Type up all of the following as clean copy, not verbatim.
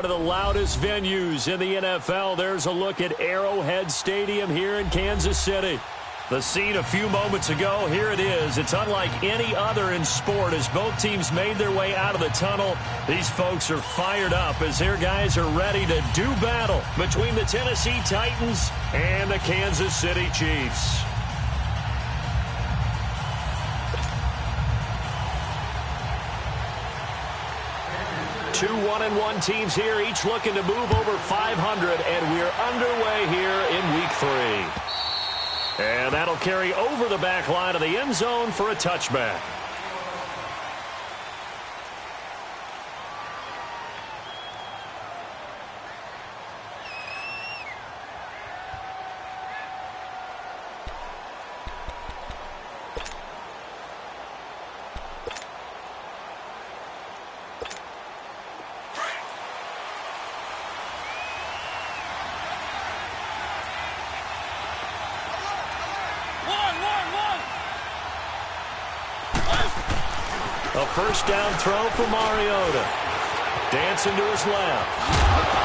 One of the loudest venues in the NFL. There's a look at Arrowhead Stadium here in Kansas City. The scene a few moments ago, here it is. It's unlike any other in sport as both teams made their way out of the tunnel. These folks are fired up as their guys are ready to do battle between the Tennessee Titans and the Kansas City Chiefs. Two 1-1 teams here, each looking to move over 500, and we're underway here in Week 3. And that'll carry over the back line of the end zone for a touchback. A first down throw for Mariota. Dancing to his left.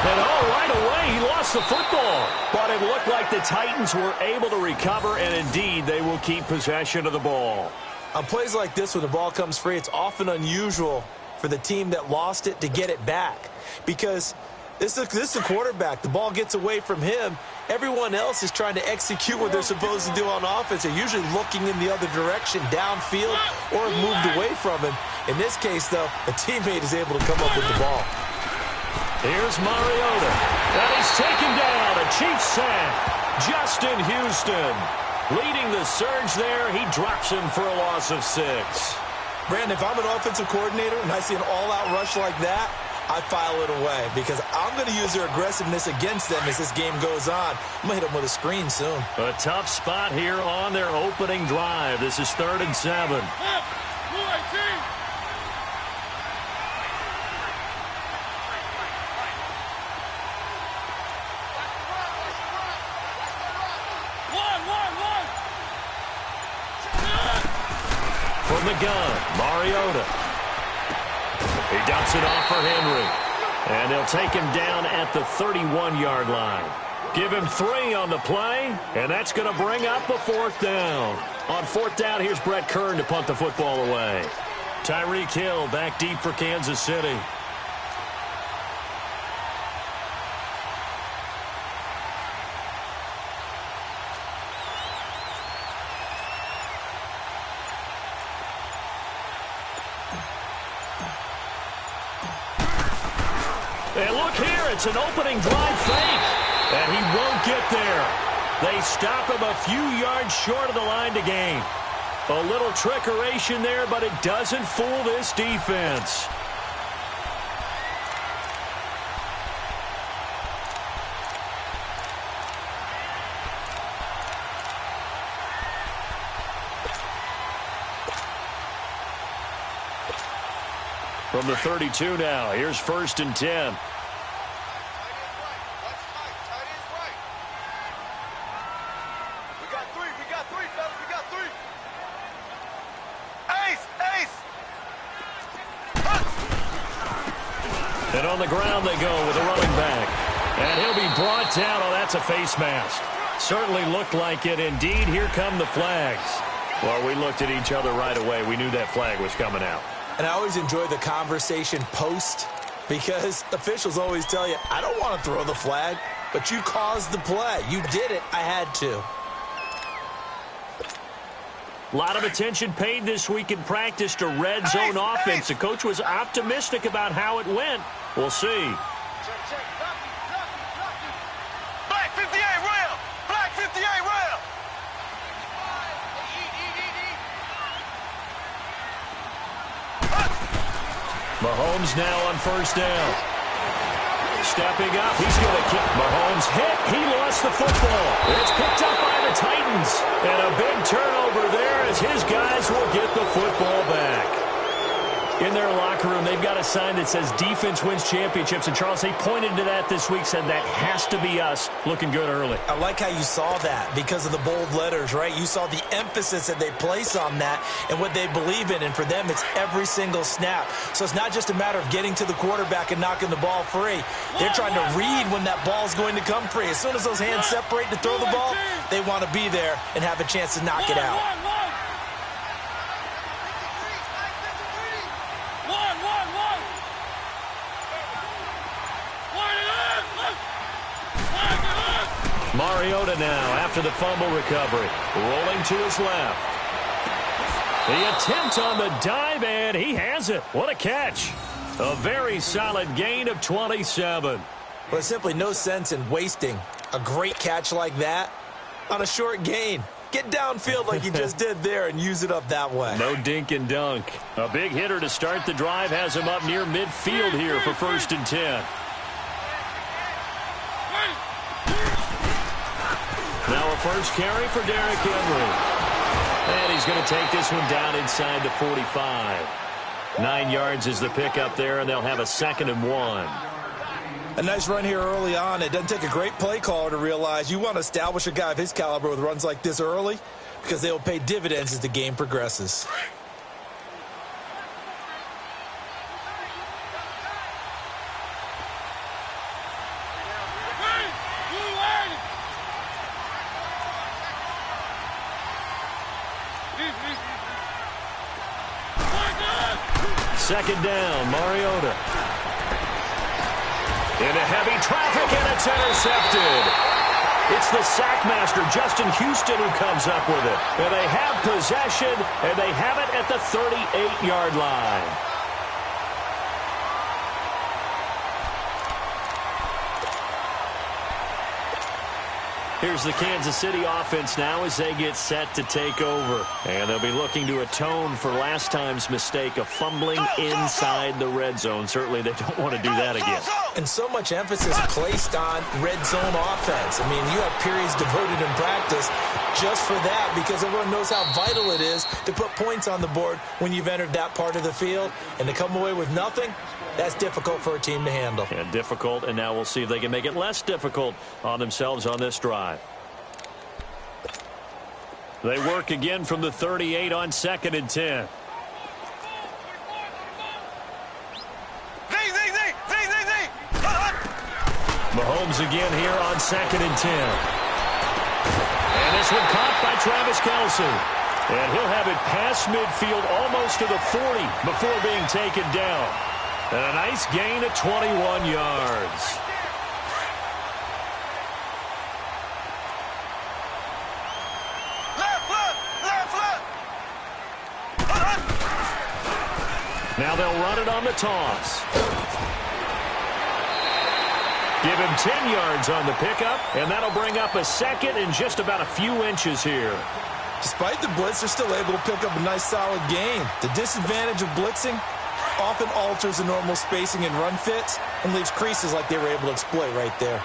And right away he lost the football. But it looked like the Titans were able to recover, and indeed they will keep possession of the ball. On plays like this, when the ball comes free, it's often unusual for the team that lost it to get it back. Because this is a quarterback. The ball gets away from him. Everyone else is trying to execute what they're supposed to do on offense. They're usually looking in the other direction, downfield, or have moved away from him. In this case, though, a teammate is able to come up with the ball. Here's Mariota. And he's taken down. A Chiefs sack. Justin Houston leading the surge there. He drops him for a loss of 6. Brandon, if I'm an offensive coordinator and I see an all-out rush like that, I file it away because I'm going to use their aggressiveness against them as this game goes on. I'm going to hit them with a screen soon. A tough spot here on their opening drive. This is 3rd and 7. From the gun, Mariota. He dumps it off for Henry. And they'll take him down at the 31-yard line. Give him 3 on the play, and that's going to bring up a 4th down. On 4th down, here's Brett Kern to punt the football away. Tyreek Hill back deep for Kansas City. And look here, it's an opening drive fake. And he won't get there. They stop him a few yards short of the line to gain. A little trickeration there, but it doesn't fool this defense. From the 32 now, here's 1st and 10. And on the ground they go with a running back. And he'll be brought down. Oh, that's a face mask. Certainly looked like it. Indeed, here come the flags. Well, we looked at each other right away. We knew that flag was coming out. And I always enjoy the conversation post because officials always tell you, I don't want to throw the flag, but you caused the play. You did it. I had to. A lot of attention paid this week in practice to red zone offense. The coach was optimistic about how it went. We'll see. Black 58 rail! Black 58 rail! Mahomes now on 1st down. Stepping up, he's going to kick. Mahomes hit. He lost the football. It's picked up by the Titans. And a big turnover there as his guys will get the football back. in their locker room, they've got a sign that says defense wins championships. And, Charles, they pointed to that this week, said that has to be us, looking good early. I like how you saw that because of the bold letters, right? You saw the emphasis that they place on that and what they believe in. And for them, it's every single snap. So it's not just a matter of getting to the quarterback and knocking the ball free. They're trying to read when that ball is going to come free. As soon as those hands separate to throw the ball, they want to be there and have a chance to knock it out. Mariota now after the fumble recovery. Rolling to his left. The attempt on the dive, and he has it. What a catch. A very solid gain of 27. Well, there's simply no sense in wasting a great catch like that on a short gain. Get downfield like you just did there and use it up that way. No dink and dunk. A big hitter to start the drive has him up near midfield here for 1st and 10. Now a first carry for Derrick Henry. And he's going to take this one down inside the 45. 9 yards is the pickup there, and they'll have a 2nd and 1. A nice run here early on. It doesn't take a great play caller to realize you want to establish a guy of his caliber with runs like this early because they will pay dividends as the game progresses. Second down, Mariota. Into heavy traffic, and it's intercepted. It's the sackmaster, Justin Houston, who comes up with it. And they have possession, and they have it at the 38-yard line. Here's the Kansas City offense now as they get set to take over. And they'll be looking to atone for last time's mistake of fumbling inside the red zone. Certainly they don't want to do that again. And so much emphasis placed on red zone offense. I mean, you have periods devoted in practice just for that because everyone knows how vital it is to put points on the board when you've entered that part of the field. And to come away with nothing, that's difficult for a team to handle. And difficult, and now we'll see if they can make it less difficult on themselves on this drive. They work again from the 38 on 2nd and 10. Mahomes again here on 2nd and 10. And this one caught by Travis Kelce. And he'll have it past midfield almost to the 40 before being taken down. And a nice gain of 21 yards. Now they'll run it on the toss. Give him 10 yards on the pickup, and that'll bring up a 2nd and just about a few inches here. Despite the blitz, they're still able to pick up a nice solid gain. The disadvantage of blitzing often alters the normal spacing and run fits and leaves creases like they were able to exploit right there.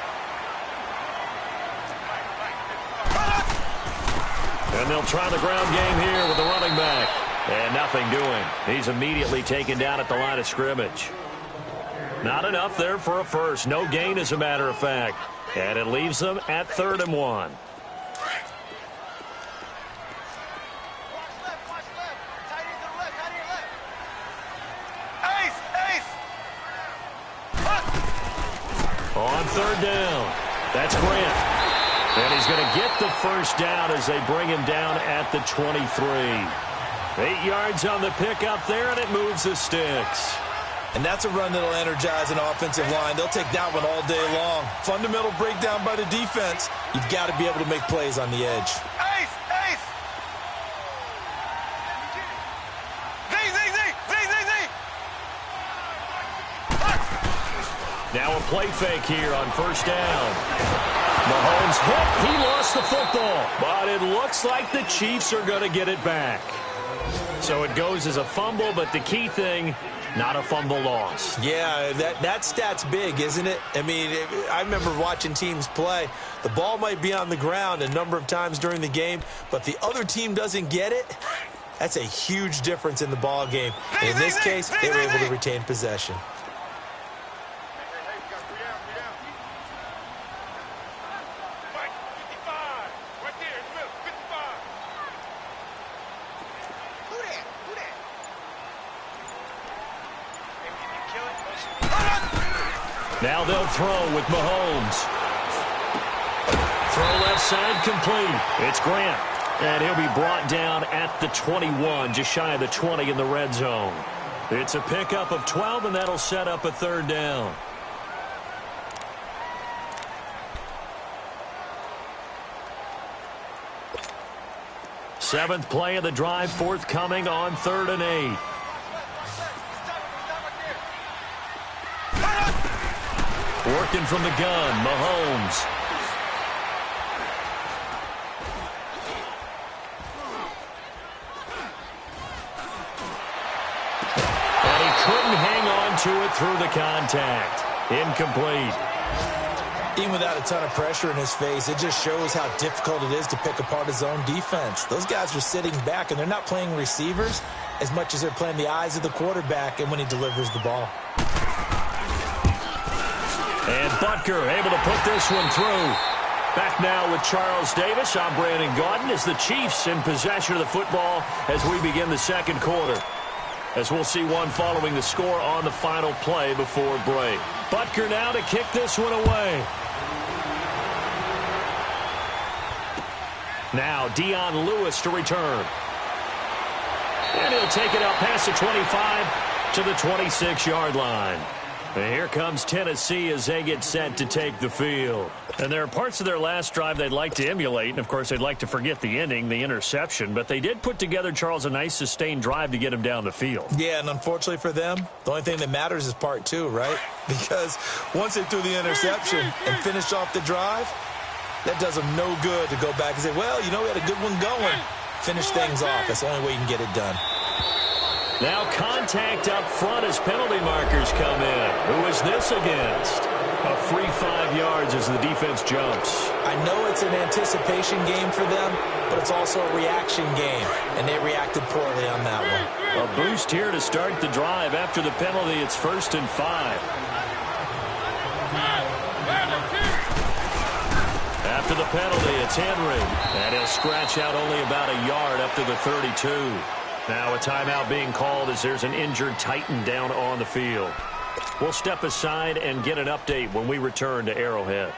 And they'll try the ground game here with the running back. And nothing doing. He's immediately taken down at the line of scrimmage. Not enough there for a first. No gain, as a matter of fact. And it leaves them at 3rd and 1. On 3rd down, that's Grant. And he's going to get the first down as they bring him down at the 23. 8 yards on the pickup there, and it moves the sticks. And that's a run that'll energize an offensive line. They'll take that one all day long. Fundamental breakdown by the defense. You've got to be able to make plays on the edge. Now a play fake here on 1st down. Mahomes hit. He lost the football. But it looks like the Chiefs are going to get it back. So it goes as a fumble, but the key thing, not a fumble loss. Yeah, that stat's big, isn't it? I mean, I remember watching teams play. The ball might be on the ground a number of times during the game, but the other team doesn't get it. That's a huge difference in the ball game. And in this case, they were able to retain possession. Now they'll throw with Mahomes. Throw left side complete. It's Grant. And he'll be brought down at the 21, just shy of the 20 in the red zone. It's a pickup of 12, and that'll set up a third down. Seventh play of the drive forthcoming on 3rd and 8. Working from the gun, Mahomes. And he couldn't hang on to it through the contact. Incomplete. Even without a ton of pressure in his face, it just shows how difficult it is to pick apart his own defense. Those guys are sitting back, and they're not playing receivers as much as they're playing the eyes of the quarterback and when he delivers the ball. And Butker able to put this one through. Back now with Charles Davis. I'm Brandon Gaudin as the Chiefs in possession of the football as we begin the second quarter. As we'll see one following the score on the final play before break. Butker now to kick this one away. Now Dion Lewis to return. And he'll take it out past the 25 to the 26-yard line. And here comes Tennessee as they get set to take the field. And there are parts of their last drive they'd like to emulate. And, of course, they'd like to forget the ending, the interception. But they did put together, Charles, a nice sustained drive to get him down the field. Yeah, and unfortunately for them, the only thing that matters is part 2, right? Because once they threw the interception and finished off the drive, that does them no good to go back and say, well, you know, we had a good one going. Finish things off. That's the only way you can get it done. Now contact up front as penalty markers come in. Who is this against? A free 5 yards as the defense jumps. I know it's an anticipation game for them, but it's also a reaction game, and they reacted poorly on that one. A boost here to start the drive. After the penalty, it's 1st and 5. After the penalty, it's Henry. And he'll scratch out only about a yard up to the 32. Now a timeout being called as there's an injured Titan down on the field. We'll step aside and get an update when we return to Arrowhead.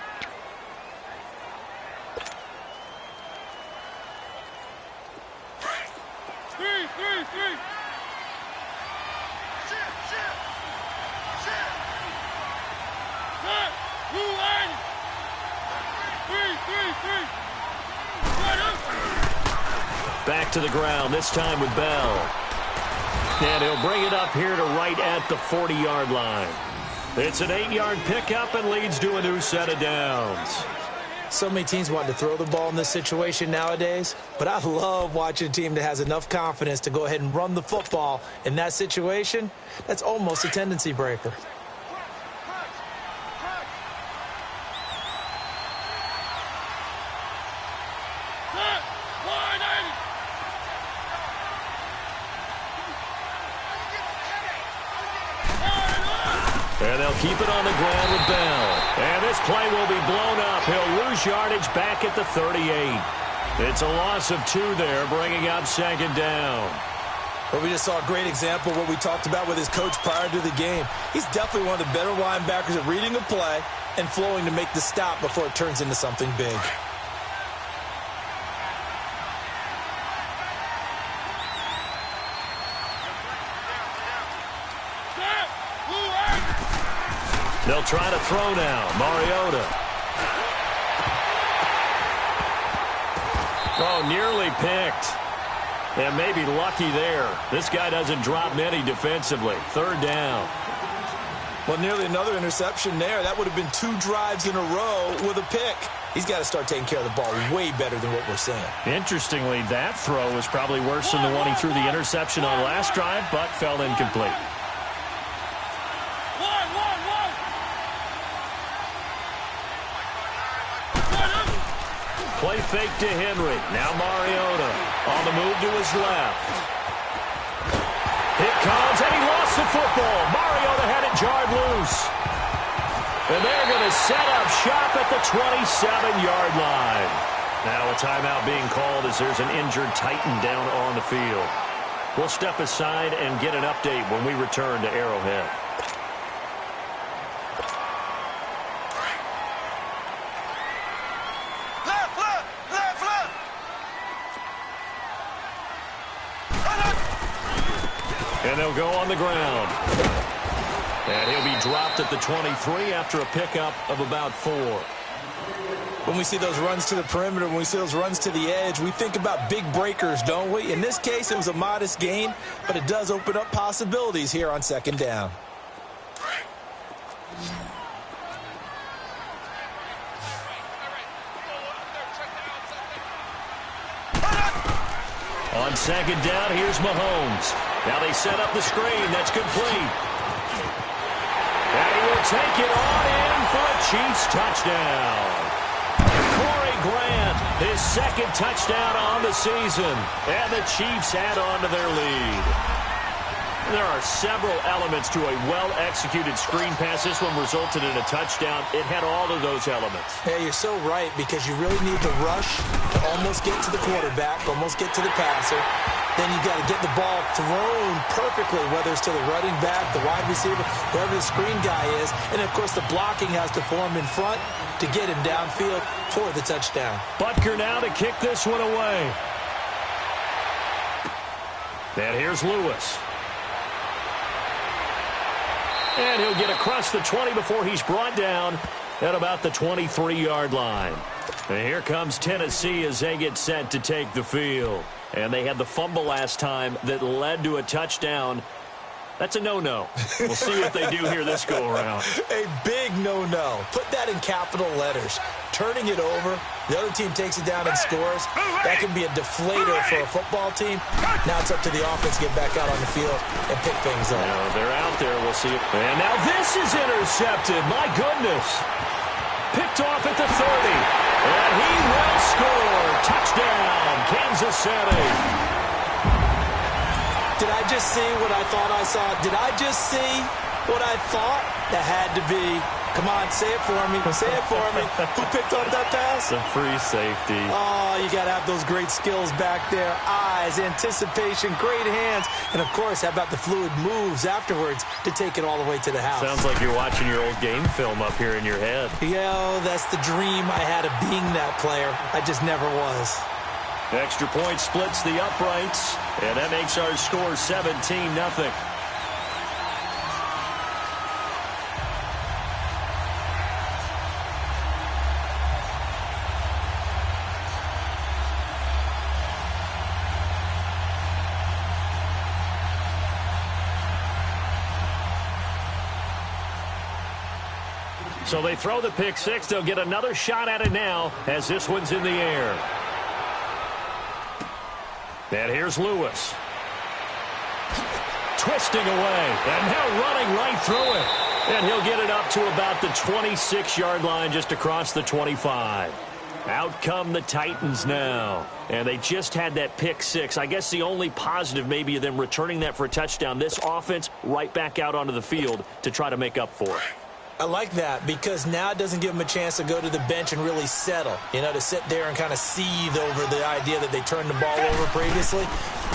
Back to the ground, this time with Bell. And he'll bring it up here to right at the 40-yard line. It's an 8-yard pickup and leads to a new set of downs. So many teams want to throw the ball in this situation nowadays, but I love watching a team that has enough confidence to go ahead and run the football in that situation. That's almost a tendency breaker. And they'll keep it on the ground with Bell. And this play will be blown up. He'll lose yardage back at the 38. It's a loss of 2 there, bringing up 2nd down. Well, we just saw a great example of what we talked about with his coach prior to the game. He's definitely one of the better linebackers at reading a play and flowing to make the stop before it turns into something big. They'll try to throw now. Mariota. Oh, nearly picked. And maybe lucky there. This guy doesn't drop many defensively. 3rd down. Well, nearly another interception there. That would have been 2 drives in a row with a pick. He's got to start taking care of the ball way better than what we're seeing. Interestingly, that throw was probably worse than the one he threw the interception on last drive, but fell incomplete. Play fake to Henry. Now Mariota on the move to his left. Here comes, and he lost the football. Mariota had it jarred loose. And they're going to set up shop at the 27-yard line. Now a timeout being called as there's an injured Titan down on the field. We'll step aside and get an update when we return to Arrowhead. And they'll go on the ground. And he'll be dropped at the 23 after a pickup of about 4. When we see those runs to the perimeter, when we see those runs to the edge, we think about big breakers, don't we? In this case, it was a modest gain, but it does open up possibilities here on second down. On second down, here's Mahomes. Now they set up the screen. That's complete. And he will take it on in for a Chiefs touchdown. Corey Grant, his second touchdown on the season. And the Chiefs add on to their lead. There are several elements to a well-executed screen pass. This one resulted in a touchdown. It had all of those elements. Yeah, you're so right, because you really need to rush to almost get to the quarterback, almost get to the passer. Then you got to get the ball thrown perfectly, whether it's to the running back, the wide receiver, whoever the screen guy is. And, of course, the blocking has to form in front to get him downfield for the touchdown. Butker now to kick this one away. And here's Lewis. And he'll get across the 20 before he's brought down at about the 23-yard line. And here comes Tennessee as they get set to take the field. And they had the fumble last time that led to a touchdown. That's a no-no. We'll see what they do here this go-around. A big no-no. Put that in capital letters. Turning it over, the other team takes it down and scores. That can be a deflator for a football team. Now it's up to the offense to get back out on the field and pick things up. Now they're out there. We'll see. And now this is intercepted. My goodness. Picked off at the 30. And he will score. Touchdown, Kansas City. Did I just see what I thought I saw? Did I just see what I thought? That had to be. Come on, say it for me. Say it for me. Who picked up that pass? The free safety. Oh, you got to have those great skills back there. Eyes, anticipation, great hands. And, of course, how about the fluid moves afterwards to take it all the way to the house? Sounds like you're watching your old game film up here in your head. Yeah, that's the dream I had of being that player. I just never was. Extra point splits the uprights, and that makes our score 17-0. So they throw the pick six. They'll get another shot at it now as this one's in the air. And here's Lewis. Twisting away. And now running right through it. And he'll get it up to about the 26-yard line just across the 25. Out come the Titans now. And they just had that pick six. I guess the only positive maybe of them returning that for a touchdown. This offense right back out onto the field to try to make up for it. I like that because now it doesn't give them a chance to go to the bench and really settle, to sit there and kind of seethe over the idea that they turned the ball over previously.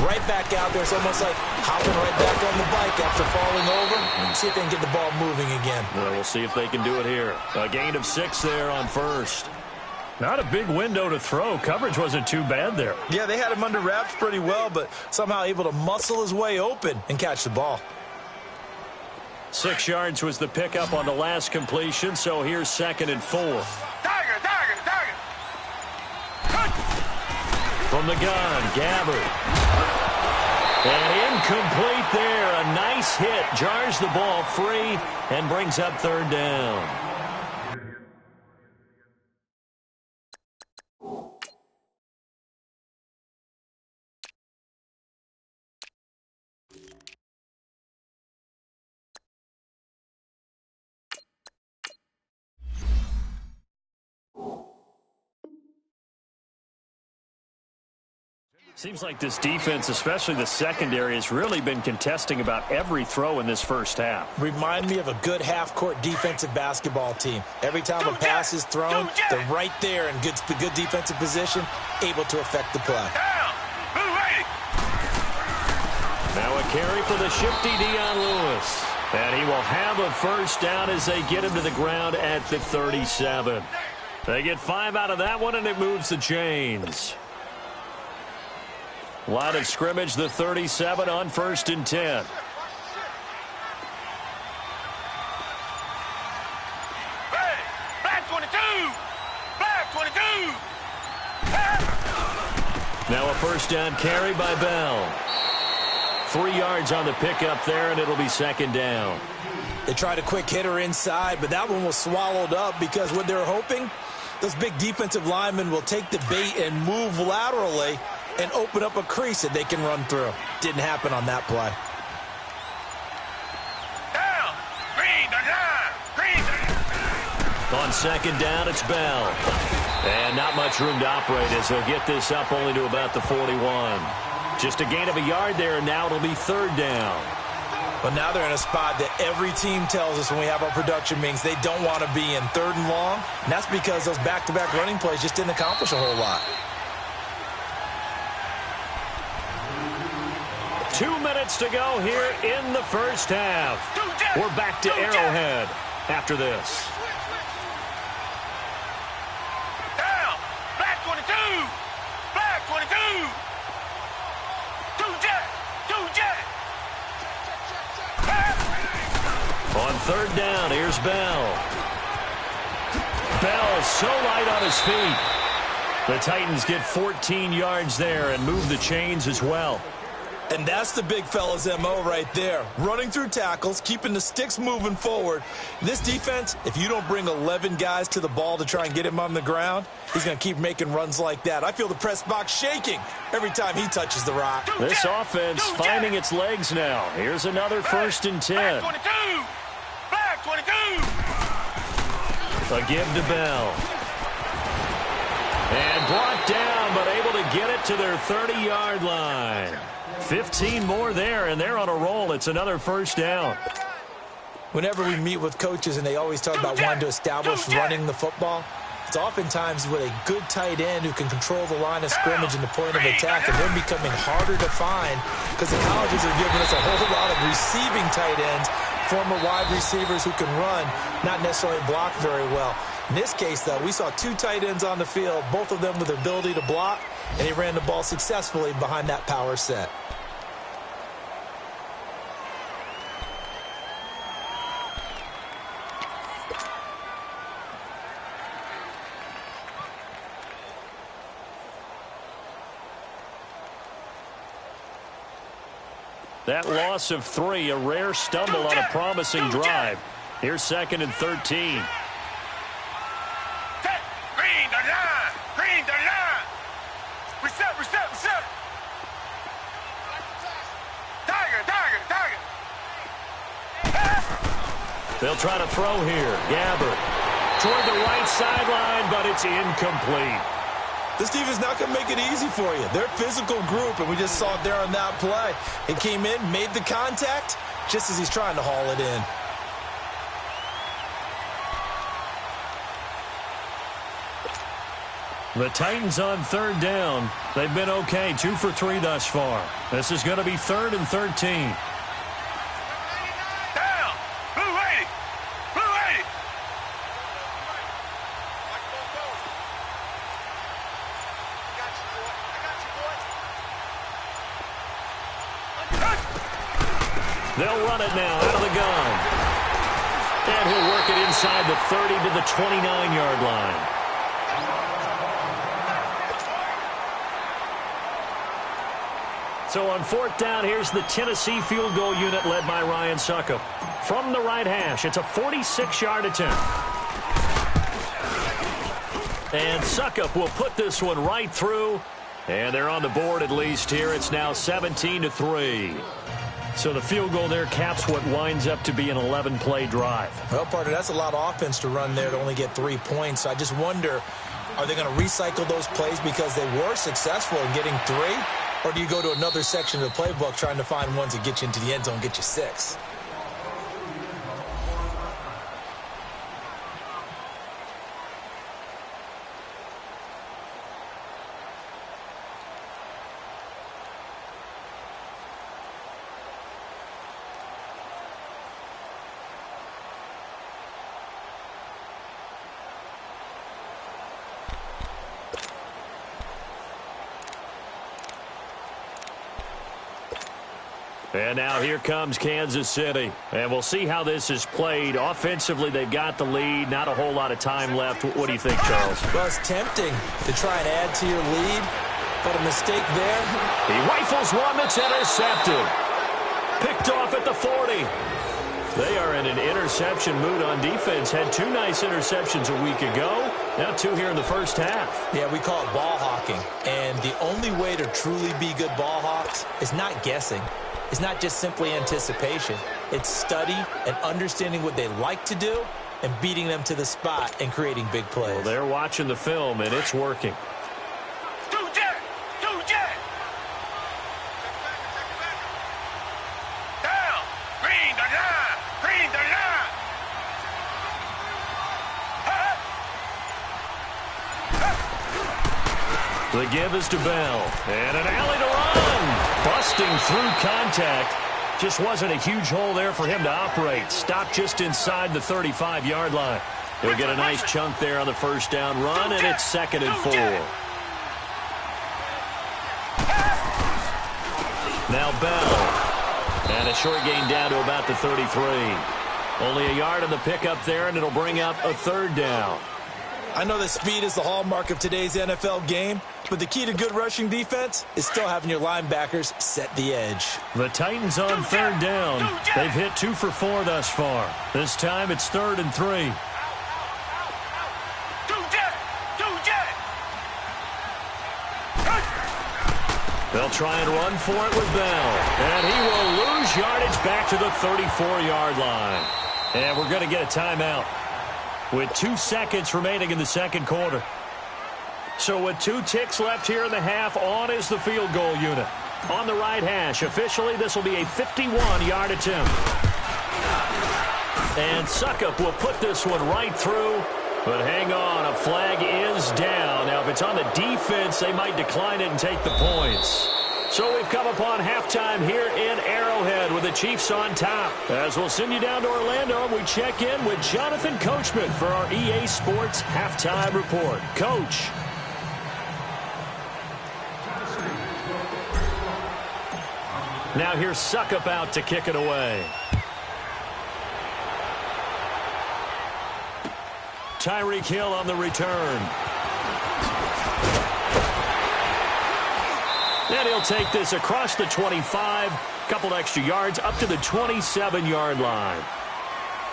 Right back out there. It's almost like hopping right back on the bike after falling over. See if they can get the ball moving again. Well, we'll see if they can do it here. A gain of 6 there on first. Not a big window to throw. Coverage wasn't too bad there. Yeah, they had him under wraps pretty well, but somehow able to muscle his way open and catch the ball. 6 yards was the pickup on the last completion, so here's 2nd and 4. Tiger. From the gun, Gabbard. And incomplete there. A nice hit. Jars the ball free and brings up 3rd down. Seems like this defense, especially the secondary, has really been contesting about every throw in this first half. Remind me of a good half-court defensive basketball team. Every time a pass is thrown, they're right there in good defensive position, able to affect the play. Now a carry for the shifty Dion Lewis. And he will have a first down as they get him to the ground at the 37. They get 5 out of that one, and it moves the chains. Line of scrimmage, the 37 on 1st and 10. Black 22! Black 22! Now a first down carry by Bell. 3 yards on the pickup there, and it'll be 2nd down. They tried a quick hitter inside, but that one was swallowed up because what they're hoping, those big defensive linemen will take the bait and move laterally and open up a crease that they can run through. Didn't happen on that play. Down! Green the line! Green the line! On 2nd down, it's Bell. And not much room to operate as they'll get this up only to about the 41. Just a gain of a yard there, and now it'll be 3rd down. But now they're in a spot that every team tells us when we have our production meetings they don't want to be in, 3rd and long. And that's because those back-to-back running plays just didn't accomplish a whole lot. 2 minutes to go here in the first half. We're back to Arrowhead after this. Down! Black 22! Black 22! Two-jet! On 3rd down, here's Bell. Bell so light on his feet. The Titans get 14 yards there and move the chains as well. And that's the big fella's MO right there. Running through tackles, keeping the sticks moving forward. This defense, if you don't bring 11 guys to the ball to try and get him on the ground, he's going to keep making runs like that. I feel the press box shaking every time he touches the rock. This offense finding its legs now. Here's another 1st and 10. Black 22! Black 22! A give to Bell. And brought down, but able to get it to their 30-yard line. 15 more there, and they're on a roll. It's another 1st down. Whenever we meet with coaches and they always talk about wanting to establish running the football, it's oftentimes with a good tight end who can control the line of scrimmage and the point of attack, and they're becoming harder to find because the colleges are giving us a whole lot of receiving tight ends, former wide receivers who can run, not necessarily block very well. In this case, though, we saw 2 tight ends on the field, both of them with the ability to block, and he ran the ball successfully behind that power set. That loss of 3, a rare stumble on a promising drive. Here's 2nd and 13. Green the line! Green the line! Reset! Tiger! They'll try to throw here. Gabbert toward the right sideline, but it's incomplete. This defense not going to make it easy for you. They're a physical group, and we just saw it there on that play. It came in, made the contact, just as he's trying to haul it in. The Titans on 3rd down. They've been okay, 2 for 3 thus far. This is going to be 3rd and 13. Down! Blue 80! They'll run it now out of the gun. And he'll work it inside the 30 to the 29-yard line. So on 4th down, here's the Tennessee field goal unit led by Ryan Succop. From the right hash, it's a 46-yard attempt. And Succop will put this one right through. And they're on the board at least here. It's now 17-3. So the field goal there caps what winds up to be an 11-play drive. Well, partner, that's a lot of offense to run there to only get 3 points. I just wonder, are they going to recycle those plays because they were successful in getting 3? Or do you go to another section of the playbook trying to find ones that get you into the end zone, get you 6? And now here comes Kansas City. And we'll see how this is played. Offensively, they've got the lead. Not a whole lot of time left. What do you think, Charles? Well, it's tempting to try and add to your lead, but a mistake there. He rifles one that's intercepted. Picked off at the 40. They are in an interception mood on defense. Had 2 nice interceptions a week ago. Now 2 here in the first half. Yeah, we call it ball hawking. And the only way to truly be good ball hawks is not guessing. It's not just simply anticipation. It's study and understanding what they like to do and beating them to the spot and creating big plays. Well, they're watching the film, and it's working. Down. Green the line. Green the line. The give is to Bell. And an alley to run. Busting through contact. Just wasn't a huge hole there for him to operate. Stopped just inside the 35-yard line. He'll get a nice chunk there on the first down run, and it's 2nd and 4. Now Bell. And a short gain down to about the 33. Only a yard on the pickup there, and it'll bring up a 3rd down. I know that speed is the hallmark of today's NFL game, but the key to good rushing defense is still having your linebackers set the edge. The Titans on 3rd down. They've hit 2 for 4 thus far. This time it's 3rd and 3. They'll try and run for it with Bell. And he will lose yardage back to the 34-yard line. And we're going to get a timeout with 2 seconds remaining in the second quarter. So with 2 ticks left here in the half, on is the field goal unit. On the right hash, officially this will be a 51-yard attempt. And Suckup will put this one right through. But hang on, a flag is down. Now, if it's on the defense, they might decline it and take the points. So we've come upon halftime here in Arrowhead with the Chiefs on top. As we'll send you down to Orlando, we check in with Jonathan Coachman for our EA Sports Halftime Report. Coach. Now here's Suckup out to kick it away. Tyreek Hill on the return. And he'll take this across the 25, couple extra yards, up to the 27-yard line.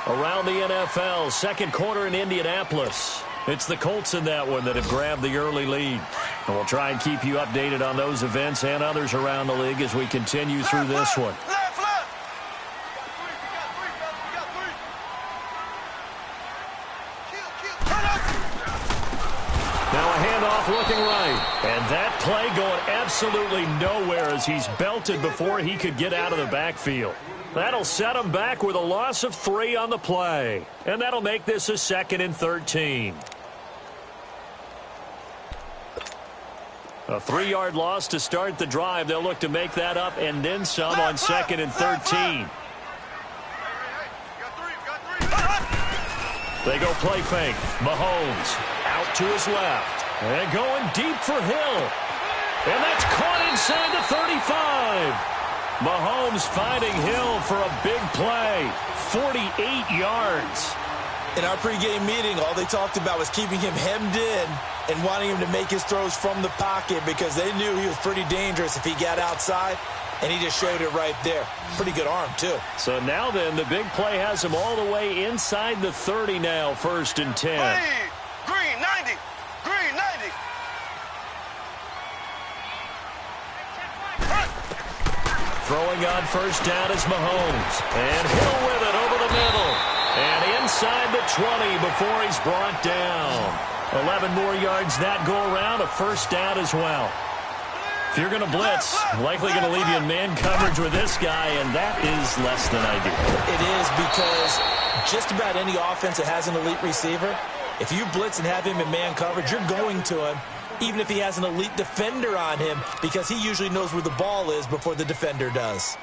Around the NFL, second quarter in Indianapolis. It's the Colts in that one that have grabbed the early lead. And we'll try and keep you updated on those events and others around the league as we continue through this one. Looking right. And that play going absolutely nowhere as he's belted before he could get out of the backfield. That'll set him back with a loss of 3 on the play. And that'll make this a 2nd and 13. A 3-yard loss to start the drive. They'll look to make that up and then some on 2nd and 13. They go play fake. Mahomes out to his left. And going deep for Hill. And that's caught inside the 35. Mahomes finding Hill for a big play. 48 yards. In our pregame meeting, all they talked about was keeping him hemmed in and wanting him to make his throws from the pocket because they knew he was pretty dangerous if he got outside, and he just showed it right there. Pretty good arm, too. So now then, the big play has him all the way inside the 30 now, 1st and 10. Hey, green 90. Green 90. Throwing on first down is Mahomes. And Hill with it over the middle. And inside the 20 before he's brought down. 11 more yards that go around, a first down as well. If you're going to blitz, likely going to leave you in man coverage with this guy, and that is less than ideal. It is, because just about any offense that has an elite receiver, if you blitz and have him in man coverage, you're going to him, even if he has an elite defender on him, because he usually knows where the ball is before the defender does.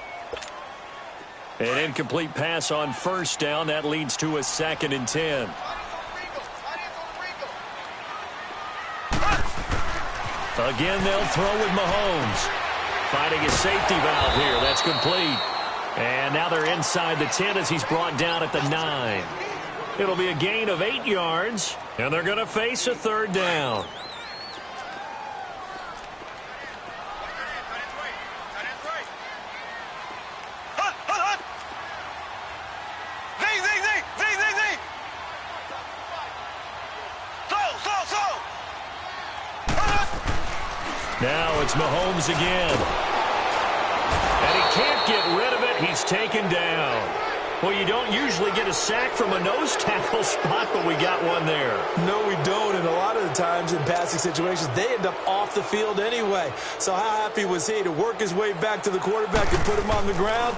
An incomplete pass on first down. That leads to a 2nd and 10. Again, they'll throw with Mahomes. Finding a safety valve here. That's complete. And now they're inside the 10 as he's brought down at the 9. It'll be a gain of 8 yards, and they're going to face a 3rd down. Now it's Mahomes again. And he can't get rid of it. He's taken down. Well, you don't usually get a sack from a nose tackle spot, but we got one there. No, we don't. And a lot of the times in passing situations, they end up off the field anyway. So how happy was he to work his way back to the quarterback and put him on the ground?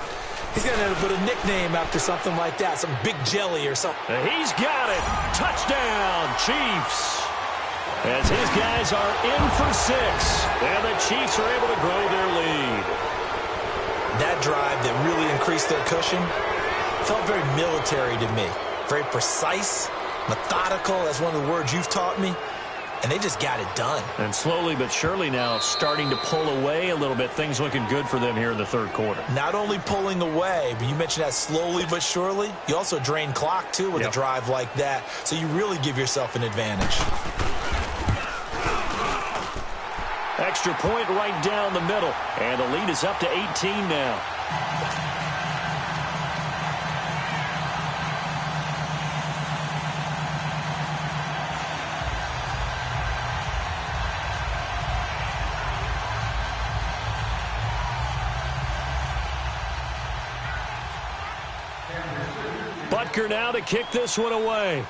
He's going to end up with a nickname after something like that, some big jelly or something. And he's got it. Touchdown, Chiefs. As his guys are in for 6, and the Chiefs are able to grow their lead. That drive that really increased their cushion felt very military to me. Very precise, methodical, that's one of the words you've taught me. And they just got it done. And slowly but surely now starting to pull away a little bit. Things looking good for them here in the 3rd quarter. Not only pulling away, but you mentioned that slowly but surely. You also drain clock, too, with a drive like that. So you really give yourself an advantage. Extra point right down the middle. And the lead is up to 18 now. Butker now to kick this one away.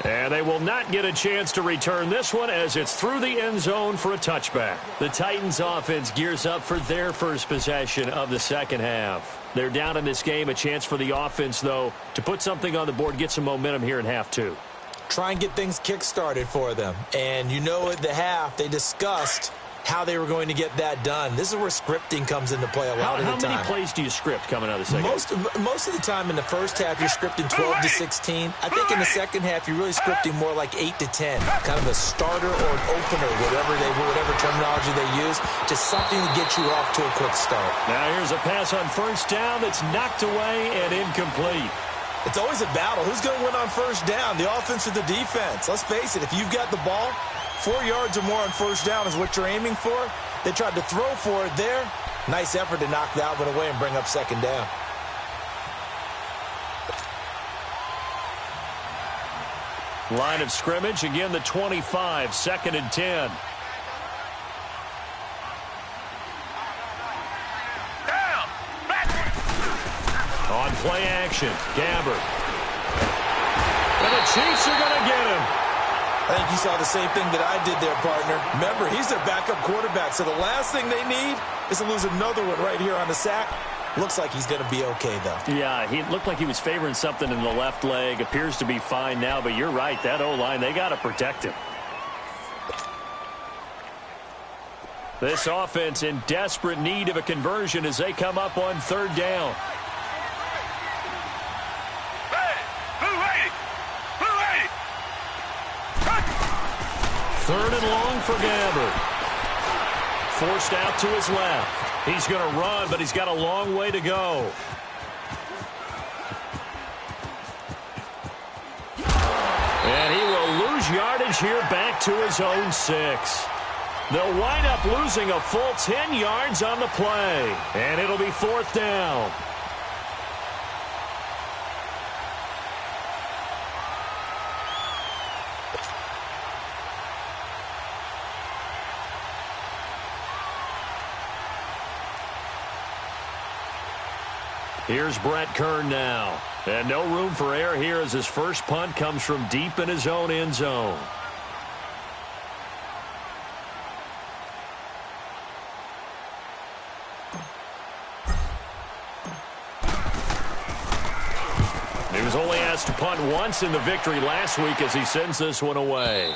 And they will not get a chance to return this one as it's through the end zone for a touchback. The Titans offense gears up for their first possession of the 2nd half. They're down in this game. A chance for the offense, though, to put something on the board, get some momentum here in half 2. Try and get things kick-started for them. And you know at the half they discussed how they were going to get that done. This is where scripting comes into play a lot of the time. How many plays do you script coming out of the 2nd? Most of the time in the first half, you're scripting 12 to 16. I think in the 2nd half, you're really scripting more like 8 to 10. Kind of a starter or an opener, whatever terminology they use. Just something to get you off to a quick start. Now here's a pass on first down that's knocked away and incomplete. It's always a battle. Who's going to win on first down, the offense or the defense? Let's face it, if you've got the ball, 4 yards or more on first down is what you're aiming for. They tried to throw for it there. Nice effort to knock that one away and bring up 2nd down. Line of scrimmage, again the 25, 2nd and 10. Down. Back. On play action, Gabbert. And the Chiefs are going to get him. I think you saw the same thing that I did there, partner. Remember, he's their backup quarterback, so the last thing they need is to lose another one right here on the sack. Looks like he's going to be okay, though. Yeah, he looked like he was favoring something in the left leg. Appears to be fine now, but you're right. That O-line, they got to protect him. This offense in desperate need of a conversion as they come up on 3rd down. Third and long for Gabbert. Forced out to his left. He's going to run, but he's got a long way to go. And he will lose yardage here back to his own 6. They'll wind up losing a full 10 yards on the play. And it'll be 4th down. Here's Brett Kern now. And no room for error here as his first punt comes from deep in his own end zone. He was only asked to punt once in the victory last week as he sends this one away.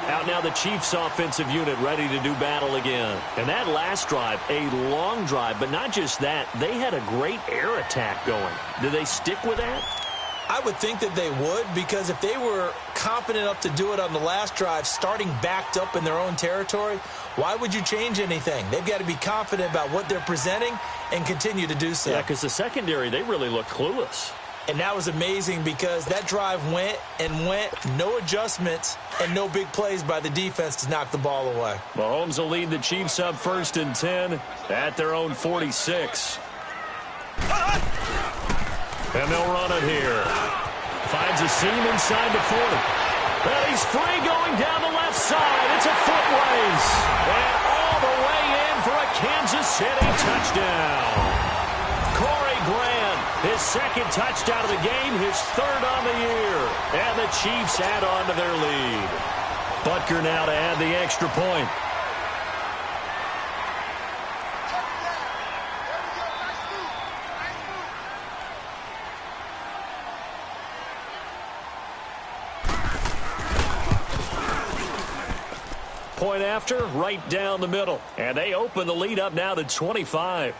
Out now the Chiefs offensive unit ready to do battle again. And that last drive, a long drive, but not just that. They had a great air attack going. Do they stick with that? I would think that they would, because if they were competent enough to do it on the last drive, starting backed up in their own territory, why would you change anything? They've got to be confident about what they're presenting and continue to do so. Yeah, because the secondary, they really look clueless. And that was amazing because that drive went and went, no adjustments, and no big plays by the defense to knock the ball away. Mahomes will lead the Chiefs up 1st and 10 at their own 46. And they'll run it here. Finds a seam inside the 40. And he's free going down the left side. It's a foot race. And all the way in for a Kansas City touchdown. Corey Grant, his second touchdown of the game, his third on the year. And the Chiefs add on to their lead. Butker now to add the extra point. Point after, right down the middle. And they open the lead up now to 25.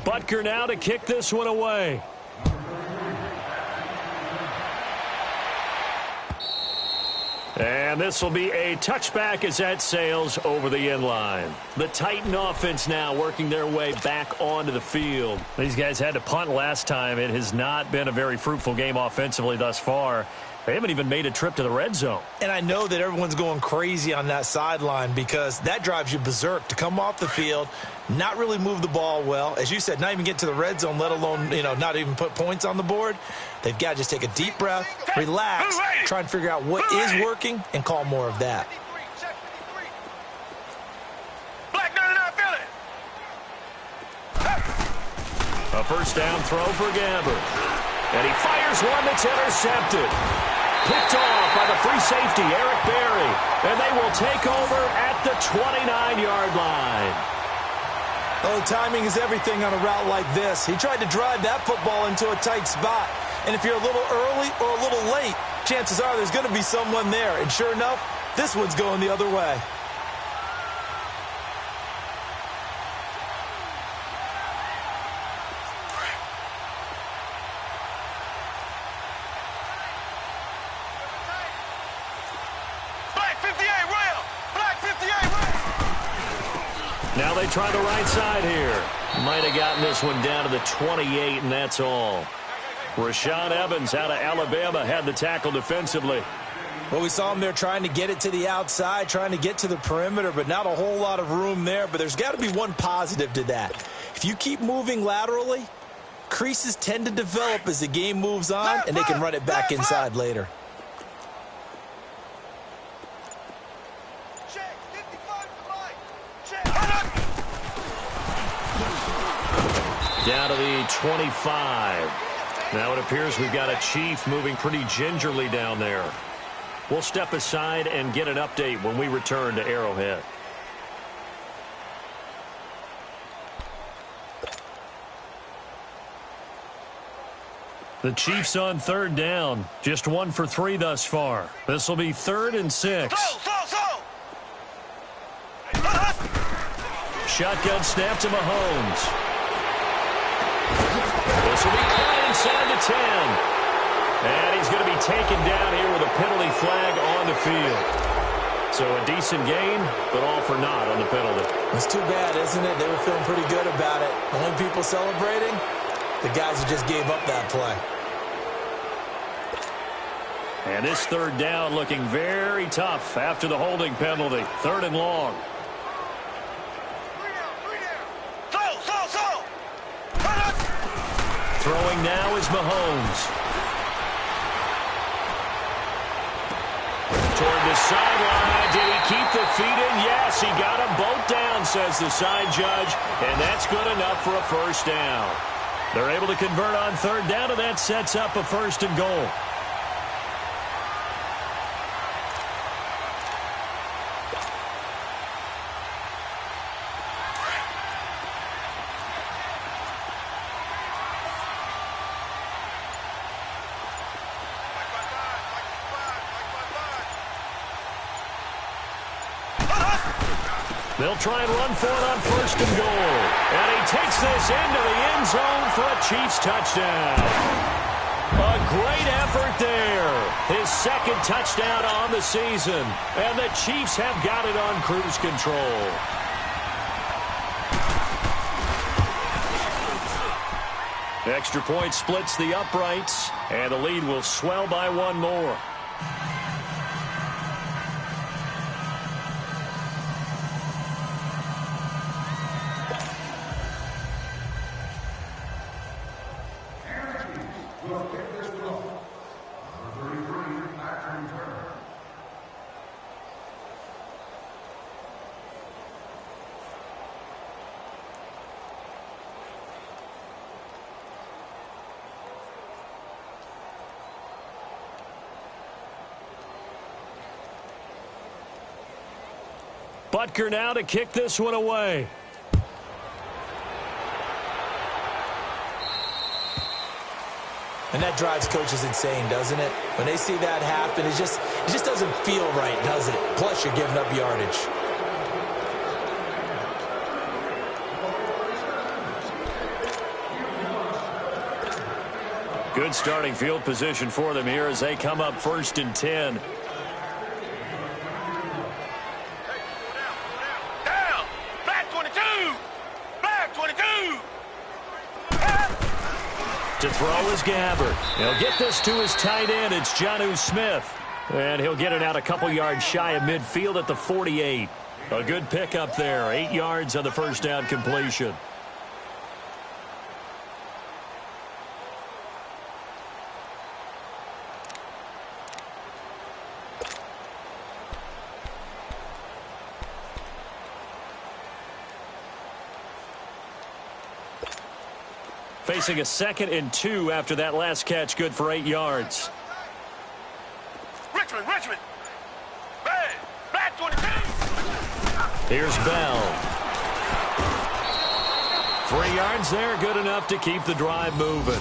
Butker now to kick this one away. And this will be a touchback as that sails over the end line. The Titan offense now working their way back onto the field. These guys had to punt last time. It has not been a very fruitful game offensively thus far. They haven't even made a trip to the red zone. And I know that everyone's going crazy on that sideline because that drives you berserk to come off the field, not really move the ball well. As you said, not even get to the red zone, let alone, not even put points on the board. They've got to just take a deep breath, relax, try and figure out what is working, and call more of that. A first down throw for Gamber. And he fires one that's intercepted. Picked off by the free safety, Eric Berry. And they will take over at the 29-yard line. Oh, timing is everything on a route like this. He tried to drive that football into a tight spot. And if you're a little early or a little late, chances are there's going to be someone there. And sure enough, this one's going the other way. Now they try the right side here. Might have gotten this one down to the 28, and that's all. Rashaan Evans out of Alabama had the tackle defensively. Well, we saw him there trying to get it to the outside, trying to get to the perimeter, but not a whole lot of room there. But there's got to be one positive to that. If you keep moving laterally, creases tend to develop as the game moves on, and they can run it back inside later. Down to the 25. Now it appears we've got a Chief moving pretty gingerly down there. We'll step aside and get an update when we return to Arrowhead. The Chiefs on third down. Just 1 for 3 thus far. This will be 3rd and 6. Shotgun snap to Mahomes. This will be caught inside the 10. And he's going to be taken down here with a penalty flag on the field. So a decent gain, but all for naught on the penalty. It's too bad, isn't it? They were feeling pretty good about it. Only people celebrating, the guys who just gave up that play. And this third down looking very tough after the holding penalty. 3rd and long. Throwing now is Mahomes. Toward the sideline. Did he keep the feet in? Yes, he got them both down, says the side judge. And that's good enough for a first down. They're able to convert on third down, and that sets up a first and goal. They'll try and run for it on first and goal. And he takes this into the end zone for a Chiefs touchdown. A great effort there. His second touchdown on the season. And the Chiefs have got it on cruise control. Extra point splits the uprights. And the lead will swell by one more. Butker now to kick this one away. And that drives coaches insane, doesn't it? When they see that happen, it just doesn't feel right, does it? Plus, you're giving up yardage. Good starting field position for them here as they come up first and 10. To throw is Gabbert. He'll get this to his tight end. It's Jonnu Smith. And he'll get it out a couple yards shy of midfield at the 48. A good pickup there. 8 yards on the first down completion. Facing a 2nd and 2 after that last catch, good for 8 yards. Richmond. Back 22. Here's Bell. 3 yards there, good enough to keep the drive moving.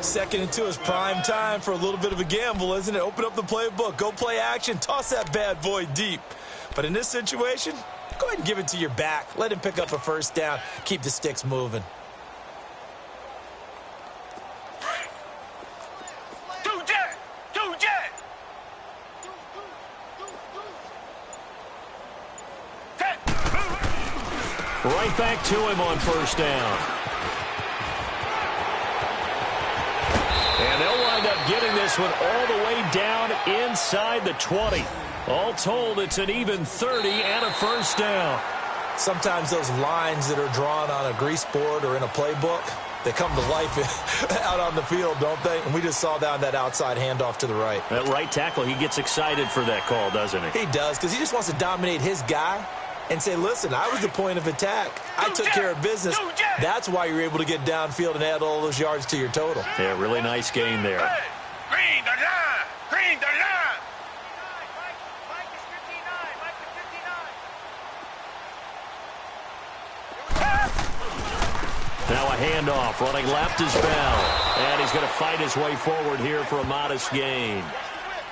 2nd and 2 is prime time for a little bit of a gamble, isn't it? Open up the playbook, go play action, toss that bad boy deep. But in this situation, go ahead and give it to your back. Let him pick up a first down, keep the sticks moving. Right back to him on first down. And they'll wind up getting this one all the way down inside the 20. All told, it's an even 30 and a first down. Sometimes those lines that are drawn on a grease board or in a playbook, they come to life out on the field, don't they? And we just saw down that outside handoff to the right. That right tackle, he gets excited for that call, doesn't he? He does, because he just wants to dominate his guy and say, listen, I was the point of attack. I took care of business. That's why you're able to get downfield and add all those yards to your total. Yeah, really nice gain there. Hey, green the line. Green the line. Mike is 59. Mike is 59. Now a handoff. Running left is Bell. And he's going to fight his way forward here for a modest gain.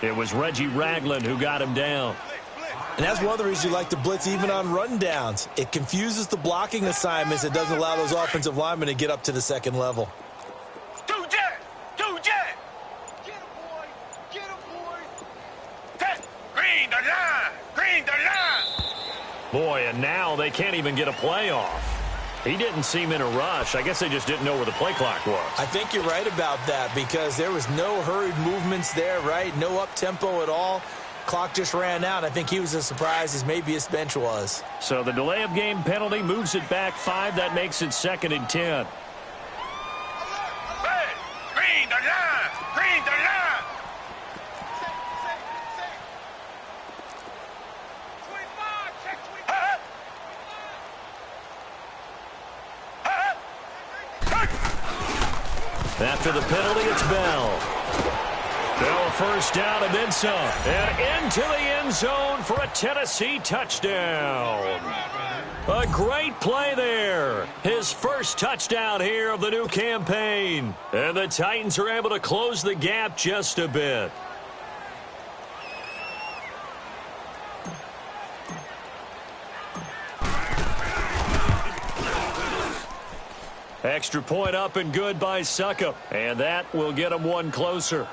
It was Reggie Ragland who got him down. And that's one of the reasons you like to blitz even on rundowns. It confuses the blocking assignments. It doesn't allow those offensive linemen to get up to the second level. Two jet. Get him, boy. Get him, boy. Green the line. Green the line. Boy, and now they can't even get a play off. He didn't seem in a rush. I guess they just didn't know where the play clock was. I think you're right about that because there was no hurried movements there, right? No up-tempo at all. Clock just ran out. I think he was as surprised as maybe his bench was. So the delay of game penalty moves it back 5. That makes it 2nd and 10. Hey, After the penalty, it's Bell. Bell a first down and then some. And into the end zone for a Tennessee touchdown. A great play there. His first touchdown here of the new campaign. And the Titans are able to close the gap just a bit. Extra point up and good by Suckup. And that will get him one closer.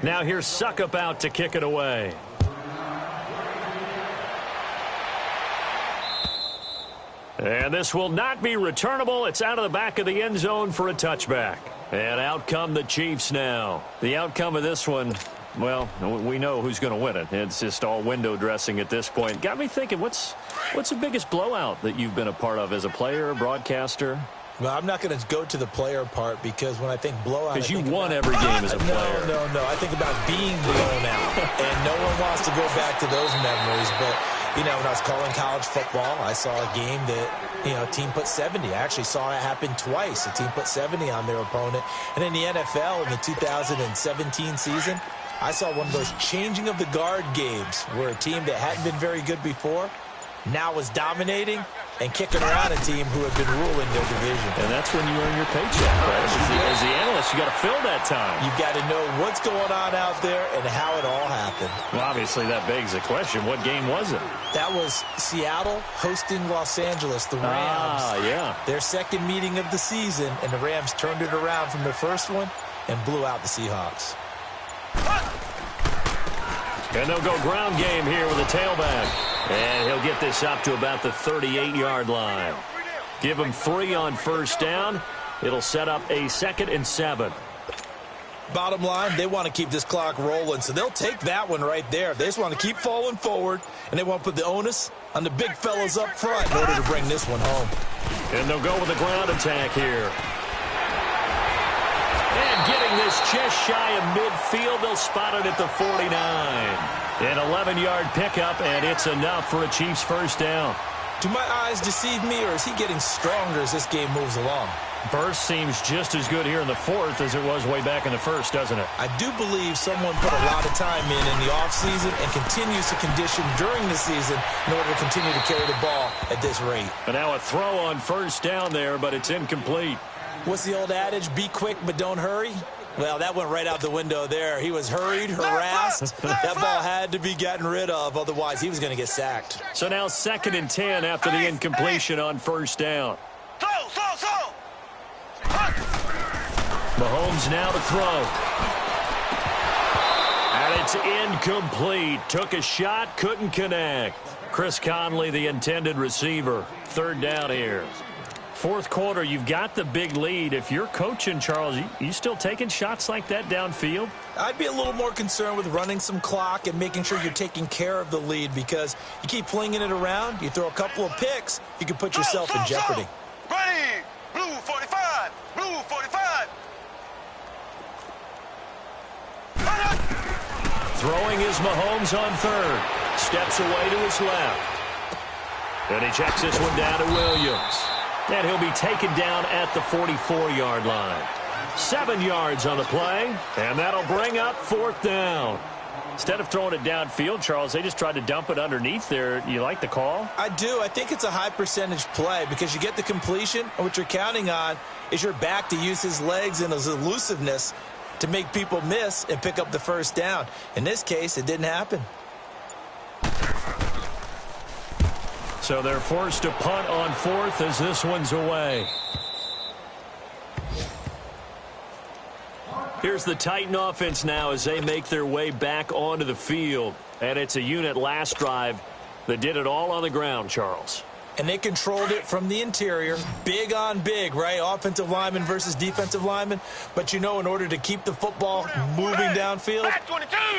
Now here's Suckup out to kick it away. And this will not be returnable. It's out of the back of the end zone for a touchback. And out come the Chiefs now. The outcome of this one, well, we know who's going to win it. It's just all window dressing at this point. Got me thinking, what's the biggest blowout that you've been a part of as a player, broadcaster? Well, I'm not going to go to the player part because when I think blowout, because you won every game as a player. No. I think about being blown out, and no one wants to go back to those memories. But, you know, when I was calling college football, I saw a game that, you know, a team put 70. I actually saw it happen twice. A team put 70 on their opponent. And in the NFL in the 2017 season, I saw one of those changing of the guard games where a team that hadn't been very good before now was dominating and kicking around a team who had been ruling their division. And that's when you earn your paycheck, right? As the analyst, you got to fill that time. You've got to know what's going on out there and how it all happened. Well, obviously, that begs the question, what game was it? That was Seattle hosting Los Angeles, the Rams. Yeah. Their second meeting of the season, and the Rams turned it around from the first one and blew out the Seahawks. And they'll go ground game here with a tailback. And he'll get this up to about the 38-yard line. Give him 3 on first down. It'll set up a 2nd and 7. Bottom line, they want to keep this clock rolling, so they'll take that one right there. They just want to keep falling forward, and they want to put the onus on the big fellas up front in order to bring this one home. And they'll go with a ground attack here. And getting this just shy of midfield, they'll spot it at the 49. An 11-yard pickup, and it's enough for a Chiefs first down. Do my eyes deceive me, or is he getting stronger as this game moves along? Burst seems just as good here in the 4th as it was way back in the 1st, doesn't it? I do believe someone put a lot of time in the offseason and continues to condition during the season in order to continue to carry the ball at this rate. And now a throw on first down there, but it's incomplete. What's the old adage? Be quick, but don't hurry. Well, that went right out the window there. He was hurried, harassed. That ball had to be gotten rid of, otherwise he was going to get sacked. So now 2nd and 10 after the incompletion on first down. Throw. Mahomes now to throw. And it's incomplete. Took a shot, couldn't connect. Chris Conley, the intended receiver. 3rd down here. 4th quarter, you've got the big lead. If you're coaching, Charles, you still taking shots like that downfield? I'd be a little more concerned with running some clock and making sure you're taking care of the lead, because you keep flinging it around, you throw a couple of picks, you can put yourself in jeopardy. Ready. Blue 45. Blue 45. Throwing is Mahomes on 3rd. Steps away to his left. And he checks this one down to Williams. And he'll be taken down at the 44-yard line. 7 yards on the play, and that'll bring up 4th down. Instead of throwing it downfield, Charles, they just tried to dump it underneath there. You like the call? I do. I think it's a high-percentage play because you get the completion, and what you're counting on is your back to use his legs and his elusiveness to make people miss and pick up the first down. In this case, it didn't happen. So they're forced to punt on 4th as this one's away. Here's the Titan offense now as they make their way back onto the field. And it's a unit last drive that did it all on the ground, Charles. And they controlled it from the interior. Big on big, right? Offensive lineman versus defensive lineman. But, you know, in order to keep the football moving downfield,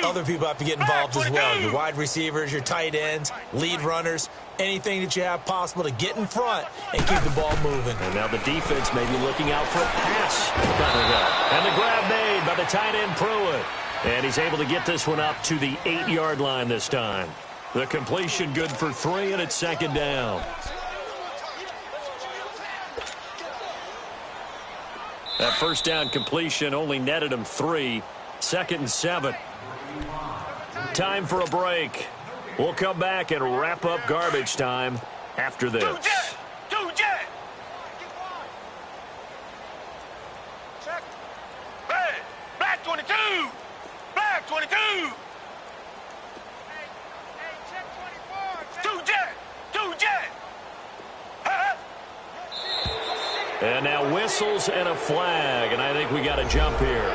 other people have to get involved as well. Your wide receivers, your tight ends, lead runners, anything that you have possible to get in front and keep the ball moving. And now the defense may be looking out for a pass coming up. And the grab made by the tight end Pruitt. And he's able to get this one up to the 8-yard line this time. The completion good for 3, and it's second down. That first down completion only netted him 3. 2nd and 7. Time for a break. We'll come back and wrap up garbage time after this. Two jet. Check. Hey, black 22. Black 22. Hey, check 24. Check. Two jet. Huh? And now whistles and a flag, and I think we got a jump here.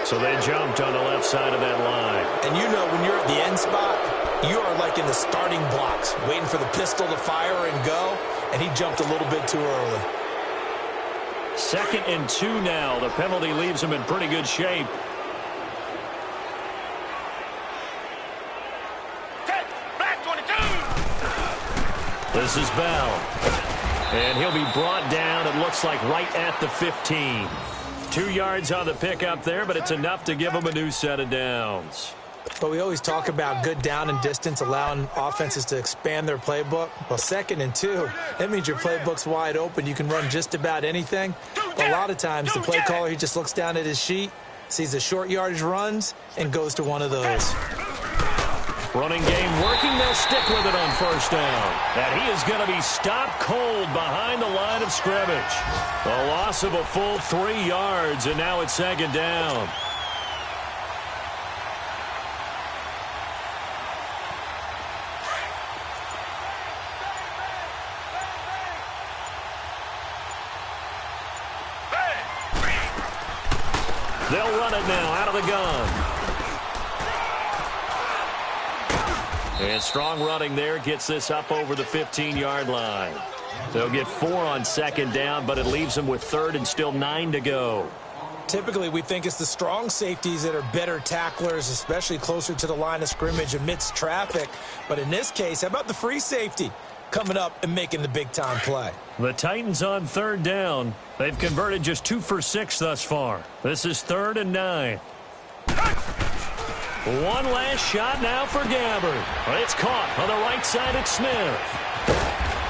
So they jumped on the left side of that line. And you know when you're at the end spot, you are like in the starting blocks, waiting for the pistol to fire and go, and he jumped a little bit too early. 2nd and 2 now. The penalty leaves him in pretty good shape. Black 22. This is Bell. And he'll be brought down, it looks like, right at the 15. 2 yards on the pickup there, but it's enough to give him a new set of downs. But we always talk about good down and distance, allowing offenses to expand their playbook. Well, 2nd and 2, that means your playbook's wide open. You can run just about anything. But a lot of times, the play caller, he just looks down at his sheet, sees the short yardage runs, and goes to one of those. Running game working. They'll stick with it on first down. And he is going to be stopped cold behind the line of scrimmage. A loss of a full 3 yards, and now it's 2nd down. They'll run it now out of the gun. And strong running there gets this up over the 15-yard line. They'll get 4 on 2nd down, but it leaves them with 3rd and still 9 to go. Typically, we think it's the strong safeties that are better tacklers, especially closer to the line of scrimmage amidst traffic. But in this case, how about the free safety coming up and making the big-time play? The Titans on 3rd down. They've converted just 2 for 6 thus far. This is 3rd and 9. One last shot now for Gabbard. It's caught on the right side at Smith.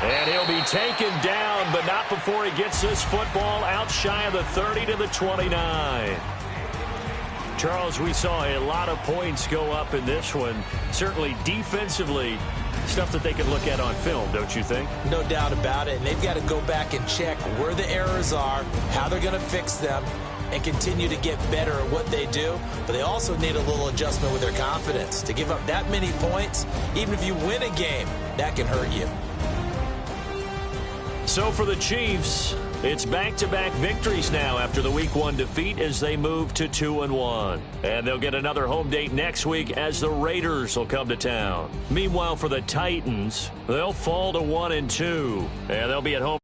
And he'll be taken down, but not before he gets this football out shy of the 30 to the 29. Charles, we saw a lot of points go up in this one. Certainly defensively, stuff that they can look at on film, don't you think? No doubt about it. And they've got to go back and check where the errors are, how they're going to fix them, and continue to get better at what they do. But they also need a little adjustment with their confidence. To give up that many points, even if you win a game, that can hurt you. So for the Chiefs, it's back-to-back victories now after the Week 1 defeat as they move to 2-1. And they'll get another home date next week as the Raiders will come to town. Meanwhile, for the Titans, they'll fall to 1-2, and they'll be at home.